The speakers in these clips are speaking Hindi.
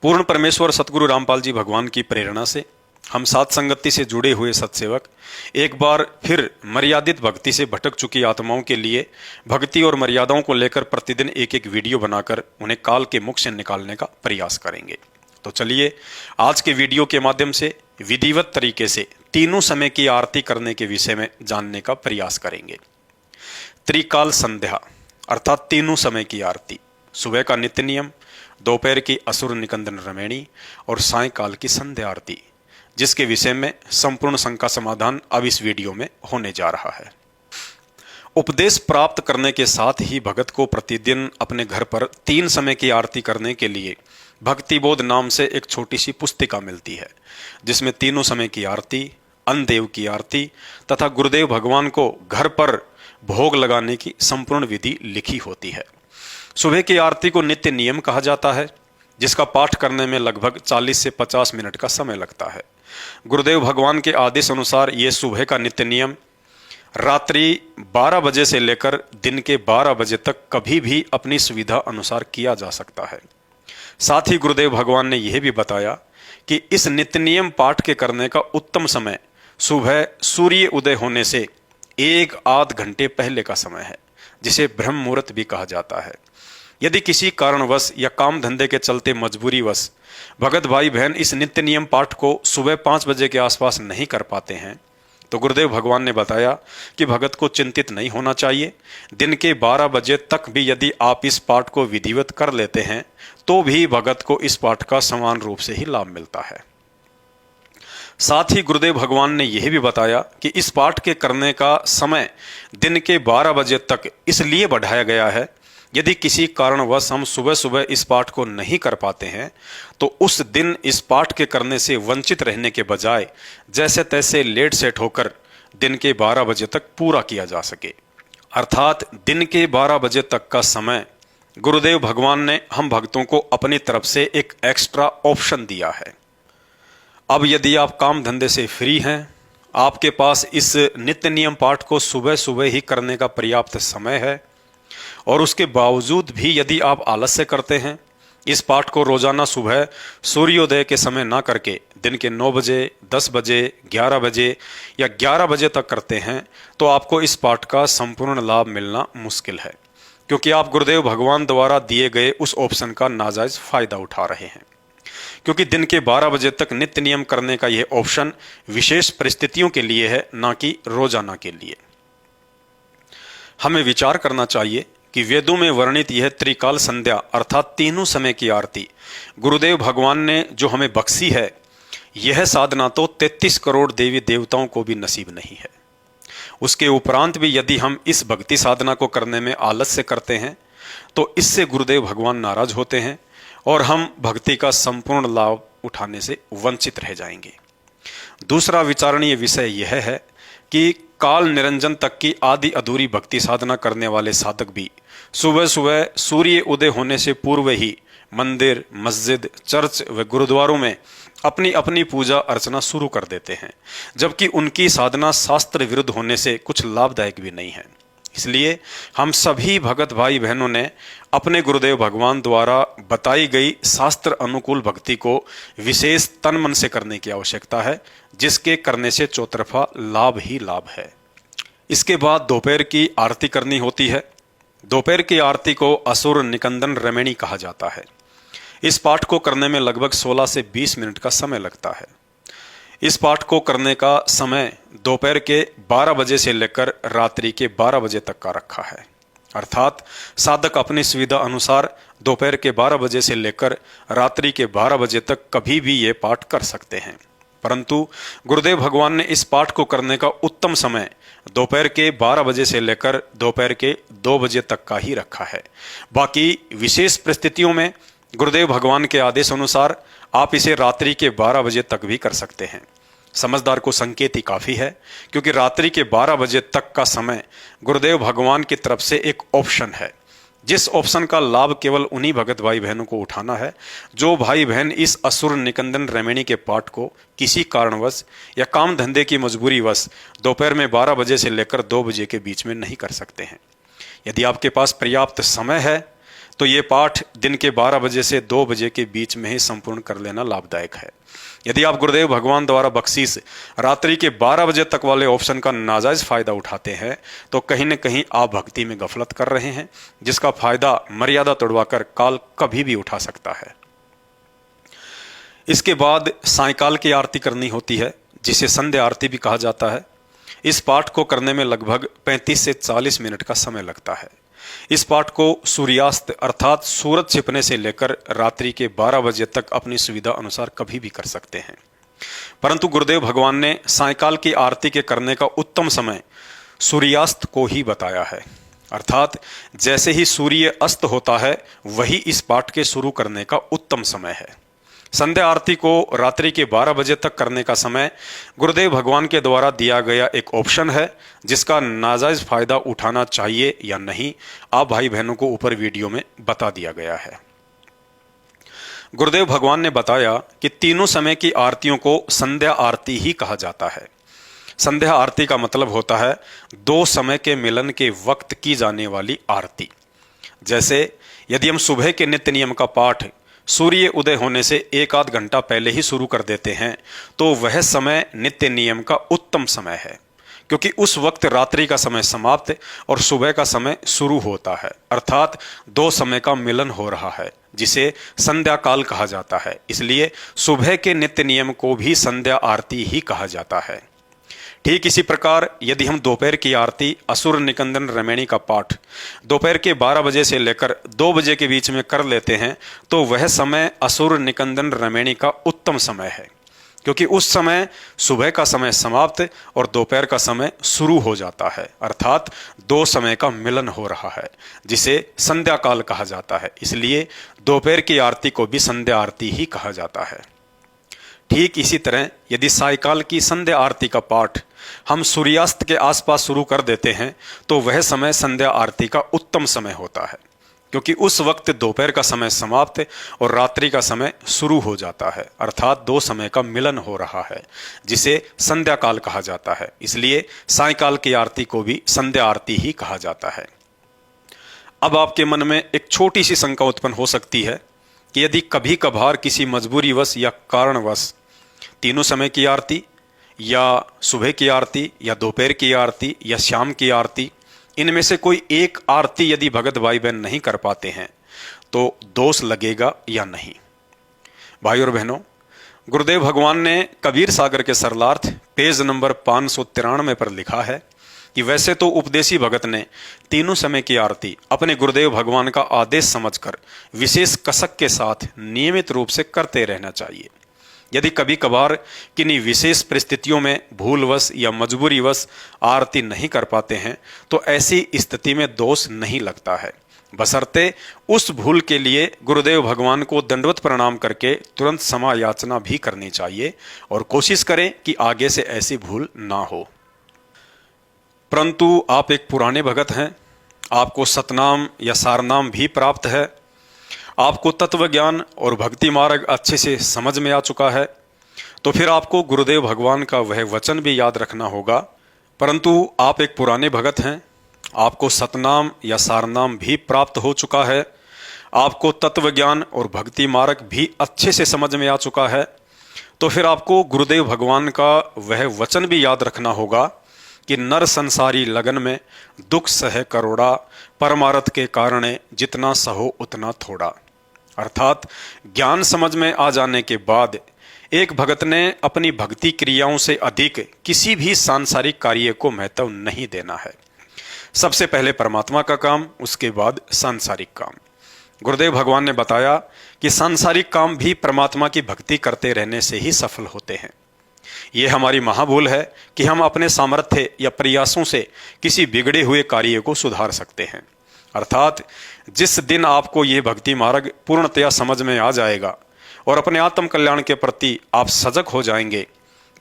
पूर्ण परमेश्वर सतगुरु रामपाल जी भगवान की प्रेरणा से हम सात संगति से जुड़े हुए सत्सेवक एक बार फिर मर्यादित भक्ति से भटक चुकी आत्माओं के लिए भक्ति और मर्यादाओं को लेकर प्रतिदिन एक एक वीडियो बनाकर उन्हें काल के मुख से निकालने का प्रयास करेंगे। तो चलिए आज के वीडियो के माध्यम से विधिवत तरीके से तीनों समय की आरती करने के विषय में जानने का प्रयास करेंगे। त्रिकाल संध्या अर्थात तीनों समय की आरती, सुबह का नित्य नियम, दोपहर की असुर निकंदन रमैणी और सायंकाल की संध्या आरती, जिसके विषय में संपूर्ण शंका समाधान अब इस वीडियो में होने जा रहा है। उपदेश प्राप्त करने के साथ ही भगत को प्रतिदिन अपने घर पर तीन समय की आरती करने के लिए भक्तिबोध नाम से एक छोटी सी पुस्तिका मिलती है, जिसमें तीनों समय की आरती, अन्नदेव की आरती तथा गुरुदेव भगवान को घर पर भोग लगाने की संपूर्ण विधि लिखी होती है। सुबह की आरती को नित्य नियम कहा जाता है, जिसका पाठ करने में लगभग 40 से 50 मिनट का समय लगता है। गुरुदेव भगवान के आदेश अनुसार ये सुबह का नित्य नियम रात्रि 12 बजे से लेकर दिन के 12 बजे तक कभी भी अपनी सुविधा अनुसार किया जा सकता है। साथ ही गुरुदेव भगवान ने यह भी बताया कि इस नित्य नियम पाठ के करने का उत्तम समय सुबह सूर्य उदय होने से एक आध घंटे पहले का समय है, जिसे ब्रह्म मुहूर्त भी कहा जाता है। यदि किसी कारणवश या काम धंधे के चलते मजबूरीवश भगत भाई बहन इस नित्य नियम पाठ को सुबह 5 बजे के आसपास नहीं कर पाते हैं, तो गुरुदेव भगवान ने बताया कि भगत को चिंतित नहीं होना चाहिए। दिन के 12 बजे तक भी यदि आप इस पाठ को विधिवत कर लेते हैं तो भी भगत को इस पाठ का समान रूप से ही लाभ मिलता है। साथ ही गुरुदेव भगवान ने यह भी बताया कि इस पाठ के करने का समय दिन के 12 बजे तक इसलिए बढ़ाया गया है, यदि किसी कारणवश हम सुबह सुबह इस पाठ को नहीं कर पाते हैं तो उस दिन इस पाठ के करने से वंचित रहने के बजाय जैसे तैसे लेट सेट होकर दिन के 12 बजे तक पूरा किया जा सके। अर्थात दिन के 12 बजे तक का समय गुरुदेव भगवान ने हम भक्तों को अपनी तरफ से एक एक्स्ट्रा ऑप्शन दिया है। अब यदि आप काम धंधे से फ्री हैं, आपके पास इस नित्य नियम पाठ को सुबह सुबह ही करने का पर्याप्त समय है और उसके बावजूद भी यदि आप आलस्य करते हैं, इस पाठ को रोजाना सुबह सूर्योदय के समय ना करके दिन के 9 बजे, 10 बजे, 11 बजे या 11 बजे तक करते हैं, तो आपको इस पाठ का संपूर्ण लाभ मिलना मुश्किल है, क्योंकि आप गुरुदेव भगवान द्वारा दिए गए उस ऑप्शन का नाजायज फायदा उठा रहे हैं। क्योंकि दिन के 12 बजे तक नित्य नियम करने का यह ऑप्शन विशेष परिस्थितियों के लिए है, ना कि रोजाना के लिए। हमें विचार करना चाहिए कि वेदों में वर्णित यह त्रिकाल संध्या अर्थात तीनों समय की आरती गुरुदेव भगवान ने जो हमें बख्शी है, यह साधना तो 33 करोड़ देवी देवताओं को भी नसीब नहीं है। उसके उपरांत भी यदि हम इस भक्ति साधना को करने में आलस्य करते हैं तो इससे गुरुदेव भगवान नाराज होते हैं और हम भक्ति का संपूर्ण लाभ उठाने से वंचित रह जाएंगे। दूसरा विचारणीय विषय यह है कि काल निरंजन तक की आदि अधूरी भक्ति साधना करने वाले साधक भी सुबह सुबह सूर्य उदय होने से पूर्व ही मंदिर, मस्जिद, चर्च व गुरुद्वारों में अपनी अपनी पूजा अर्चना शुरू कर देते हैं, जबकि उनकी साधना शास्त्र विरुद्ध होने से कुछ लाभदायक भी नहीं है। इसलिए हम सभी भगत भाई बहनों ने अपने गुरुदेव भगवान द्वारा बताई गई शास्त्र अनुकूल भक्ति को विशेष तन मन से करने की आवश्यकता है, जिसके करने से चौतरफा लाभ ही लाभ है। इसके बाद दोपहर की आरती करनी होती है। दोपहर की आरती को असुर निकंदन रमैणी कहा जाता है। इस पाठ को करने में लगभग 16 से 20 मिनट का समय लगता है। इस पाठ को करने का समय दोपहर के 12 बजे से लेकर रात्रि के 12 बजे तक का रखा है। अर्थात साधक अपनी सुविधा अनुसार दोपहर के 12 बजे से लेकर रात्रि के 12 बजे तक कभी भी ये पाठ कर सकते हैं, परंतु गुरुदेव भगवान ने इस पाठ को करने का उत्तम समय दोपहर के 12 बजे से लेकर दोपहर के 2 बजे तक का ही रखा है। बाकी विशेष परिस्थितियों में गुरुदेव भगवान के आदेश अनुसार आप इसे रात्रि के 12 बजे तक भी कर सकते हैं। समझदार को संकेत ही काफ़ी है, क्योंकि रात्रि के 12 बजे तक का समय गुरुदेव भगवान की तरफ से एक ऑप्शन है, जिस ऑप्शन का लाभ केवल उन्हीं भगत भाई बहनों को उठाना है जो भाई बहन इस असुर निकंदन रमैणी के पाठ को किसी कारणवश या काम धंधे की मजबूरीवश दोपहर में 12 बजे से लेकर 2 बजे के बीच में नहीं कर सकते हैं। यदि आपके पास पर्याप्त समय है तो ये पाठ दिन के 12 बजे से 2 बजे के बीच में ही संपूर्ण कर लेना लाभदायक है। यदि आप गुरुदेव भगवान द्वारा बख्शीश रात्रि के 12 बजे तक वाले ऑप्शन का नाजायज फायदा उठाते हैं तो कहीं न कहीं आप भक्ति में गफलत कर रहे हैं, जिसका फायदा मर्यादा तोड़वाकर काल कभी भी उठा सकता है। इसके बाद सायंकाल की आरती करनी होती है, जिसे संध्या आरती भी कहा जाता है। इस पाठ को करने में लगभग 35 से 40 मिनट का समय लगता है। इस पाठ को सूर्यास्त अर्थात सूरज छिपने से लेकर रात्रि के 12 बजे तक अपनी सुविधा अनुसार कभी भी कर सकते हैं, परंतु गुरुदेव भगवान ने सायंकाल की आरती के करने का उत्तम समय सूर्यास्त को ही बताया है, अर्थात जैसे ही सूर्य अस्त होता है वही इस पाठ के शुरू करने का उत्तम समय है। संध्या आरती को रात्रि के 12 बजे तक करने का समय गुरुदेव भगवान के द्वारा दिया गया एक ऑप्शन है, जिसका नाजायज फायदा उठाना चाहिए या नहीं आप भाई बहनों को ऊपर वीडियो में बता दिया गया है। गुरुदेव भगवान ने बताया कि तीनों समय की आरतियों को संध्या आरती ही कहा जाता है। संध्या आरती का मतलब होता है 2 समय के मिलन के वक्त की जाने वाली आरती। जैसे यदि हम सुबह के नित्य नियम का पाठ सूर्य उदय होने से 1 आध घंटा पहले ही शुरू कर देते हैं तो वह समय नित्य नियम का उत्तम समय है, क्योंकि उस वक्त रात्रि का समय समाप्त और सुबह का समय शुरू होता है, अर्थात 2 समय का मिलन हो रहा है, जिसे संध्या काल कहा जाता है। इसलिए सुबह के नित्य नियम को भी संध्या आरती ही कहा जाता है। ठीक इसी प्रकार यदि हम दोपहर की आरती असुर निकंदन रमैणी का पाठ दोपहर के 12 बजे से लेकर 2 बजे के बीच में कर लेते हैं तो वह समय असुर निकंदन रमैणी का उत्तम समय है, क्योंकि उस समय सुबह का समय समाप्त और दोपहर का समय शुरू हो जाता है, अर्थात 2 समय का मिलन हो रहा है, जिसे संध्या काल कहा जाता है। इसलिए दोपहर की आरती को भी संध्या आरती ही कहा जाता है। ठीक इसी तरह यदि सायंकाल की संध्या आरती का पाठ हम सूर्यास्त के आसपास शुरू कर देते हैं तो वह समय संध्या आरती का उत्तम समय होता है, क्योंकि उस वक्त दोपहर का समय समाप्त और रात्रि का समय शुरू हो जाता है, अर्थात 2 समय का मिलन हो रहा है, जिसे संध्या काल कहा जाता है। इसलिए सायंकाल की आरती को भी संध्या आरती ही कहा जाता है। अब आपके मन में एक छोटी सी शंका उत्पन्न हो सकती है कि यदि कभी कभार किसी मजबूरीवश या कारणवश तीनों समय की आरती या सुबह की आरती या दोपहर की आरती या शाम की आरती, इनमें से कोई एक आरती यदि भगत भाई बहन नहीं कर पाते हैं तो दोष लगेगा या नहीं। भाई और बहनों, गुरुदेव भगवान ने कबीर सागर के सरलार्थ पेज नंबर 593 पर लिखा है कि वैसे तो उपदेशी भगत ने तीनों समय की आरती अपने गुरुदेव भगवान का आदेश समझकर विशेष कसक के साथ नियमित रूप से करते रहना चाहिए। यदि कभी कभार किन्हीं विशेष परिस्थितियों में भूलवश या मजबूरीवश आरती नहीं कर पाते हैं तो ऐसी स्थिति में दोष नहीं लगता है, बशर्ते उस भूल के लिए गुरुदेव भगवान को दंडवत प्रणाम करके तुरंत क्षमा याचना भी करनी चाहिए और कोशिश करें कि आगे से ऐसी भूल ना हो। परंतु आप एक पुराने भगत हैं, आपको सतनाम या सारनाम भी प्राप्त है, आपको तत्व ज्ञान और भक्ति मार्ग अच्छे से समझ में आ चुका है, तो फिर आपको गुरुदेव भगवान का वह वचन भी याद रखना होगा। परंतु आप एक पुराने भगत हैं, आपको सतनाम या सारनाम भी प्राप्त हो चुका है, आपको तत्व ज्ञान और भक्ति मार्ग भी अच्छे से समझ में आ चुका है, तो फिर आपको गुरुदेव भगवान का वह वचन भी याद रखना होगा कि नर संसारी लगन में दुख सह करोड़ा, परमारथ के कारण जितना सहो उतना थोड़ा। अर्थात ज्ञान समझ में आ जाने के बाद एक भगत ने अपनी भक्ति क्रियाओं से अधिक किसी भी सांसारिक कार्य को महत्व नहीं देना है। सबसे पहले परमात्मा का काम, उसके बाद सांसारिक काम। गुरुदेव भगवान ने बताया कि सांसारिक काम भी परमात्मा की भक्ति करते रहने से ही सफल होते हैं। ये हमारी महाभूल है कि हम अपने सामर्थ्य या प्रयासों से किसी बिगड़े हुए कार्य को सुधार सकते हैं। अर्थात जिस दिन आपको ये भक्ति मार्ग पूर्णतया समझ में आ जाएगा और अपने आत्म कल्याण के प्रति आप सजग हो जाएंगे,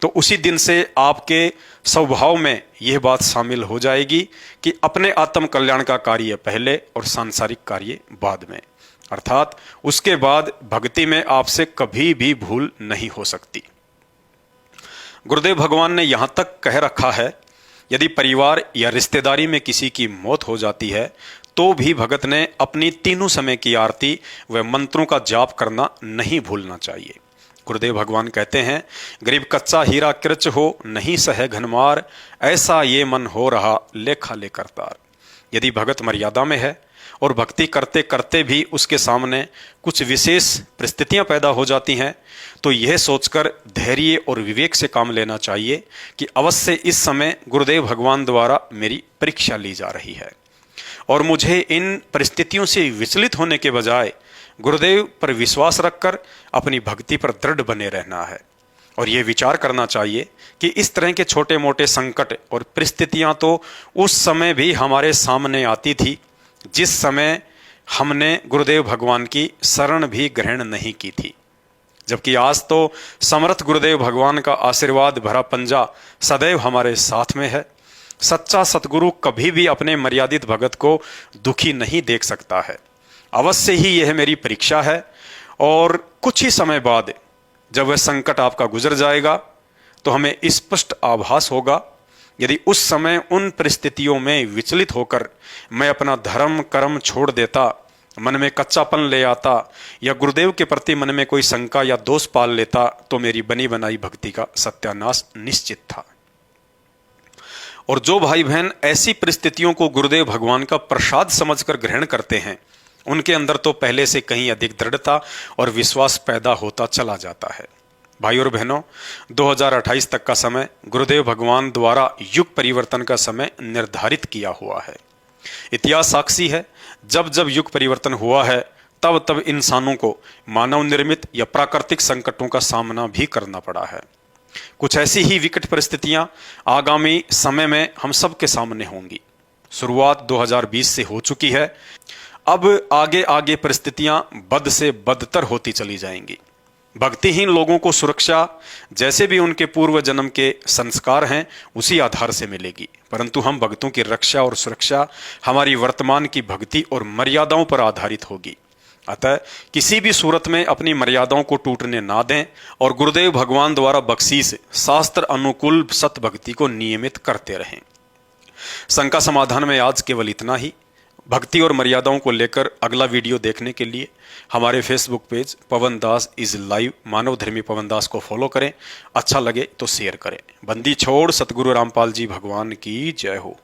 तो उसी दिन से आपके स्वभाव में यह बात शामिल हो जाएगी कि अपने आत्म कल्याण का कार्य पहले और सांसारिक कार्य बाद में। अर्थात उसके बाद भक्ति में आपसे कभी भी भूल नहीं हो सकती। गुरुदेव भगवान ने यहाँ तक कह रखा है, यदि परिवार या रिश्तेदारी में किसी की मौत हो जाती है तो भी भगत ने अपनी तीनों समय की आरती व मंत्रों का जाप करना नहीं भूलना चाहिए। गुरुदेव भगवान कहते हैं, गरीब कच्चा हीरा कृच हो नहीं सहे घनमार, ऐसा ये मन हो रहा लेखा लेकर तार। यदि भगत मर्यादा में है और भक्ति करते करते भी उसके सामने कुछ विशेष परिस्थितियां पैदा हो जाती हैं, तो यह सोचकर धैर्य और विवेक से काम लेना चाहिए कि अवश्य इस समय गुरुदेव भगवान द्वारा मेरी परीक्षा ली जा रही है और मुझे इन परिस्थितियों से विचलित होने के बजाय गुरुदेव पर विश्वास रखकर अपनी भक्ति पर दृढ़ बने रहना है। और ये विचार करना चाहिए कि इस तरह के छोटे मोटे संकट और परिस्थितियां तो उस समय भी हमारे सामने आती थी जिस समय हमने गुरुदेव भगवान की शरण भी ग्रहण नहीं की थी, जबकि आज तो समर्थ गुरुदेव भगवान का आशीर्वाद भरा पंजा सदैव हमारे साथ में है। सच्चा सतगुरु कभी भी अपने मर्यादित भगत को दुखी नहीं देख सकता है। अवश्य ही यह मेरी परीक्षा है और कुछ ही समय बाद जब वह संकट आपका गुजर जाएगा तो हमें स्पष्ट आभास होगा। यदि उस समय उन परिस्थितियों में विचलित होकर मैं अपना धर्म कर्म छोड़ देता, मन में कच्चापन ले आता या गुरुदेव के प्रति मन में कोई शंका या दोष पाल लेता, तो मेरी बनी बनाई भक्ति का सत्यानाश निश्चित था। और जो भाई बहन ऐसी परिस्थितियों को गुरुदेव भगवान का प्रसाद समझकर ग्रहण करते हैं, उनके अंदर तो पहले से कहीं अधिक दृढ़ता और विश्वास पैदा होता चला जाता है। भाई और बहनों, 2028 तक का समय गुरुदेव भगवान द्वारा युग परिवर्तन का समय निर्धारित किया हुआ है। इतिहास साक्षी है, जब जब युग परिवर्तन हुआ है तब तब इंसानों को मानव निर्मित या प्राकृतिक संकटों का सामना भी करना पड़ा है। कुछ ऐसी ही विकट परिस्थितियां आगामी समय में हम सब के सामने होंगी। शुरुआत 2020 से हो चुकी है, अब आगे आगे परिस्थितियां बद से बदतर होती चली जाएंगी। भक्तिहीन लोगों को सुरक्षा जैसे भी उनके पूर्व जन्म के संस्कार हैं उसी आधार से मिलेगी, परंतु हम भक्तों की रक्षा और सुरक्षा हमारी वर्तमान की भक्ति और मर्यादाओं पर आधारित होगी। अतः किसी भी सूरत में अपनी मर्यादाओं को टूटने ना दें और गुरुदेव भगवान द्वारा बख्शीश शास्त्र अनुकूल सत भक्ति को नियमित करते रहें। शंका समाधान में आज केवल इतना ही। भक्ति और मर्यादाओं को लेकर अगला वीडियो देखने के लिए हमारे Facebook page Pawan Das is live मानव धर्मी पवन दास को फॉलो करें। अच्छा लगे तो शेयर करें। बंदी छोड़ सतगुरु रामपाल जी भगवान की जय हो।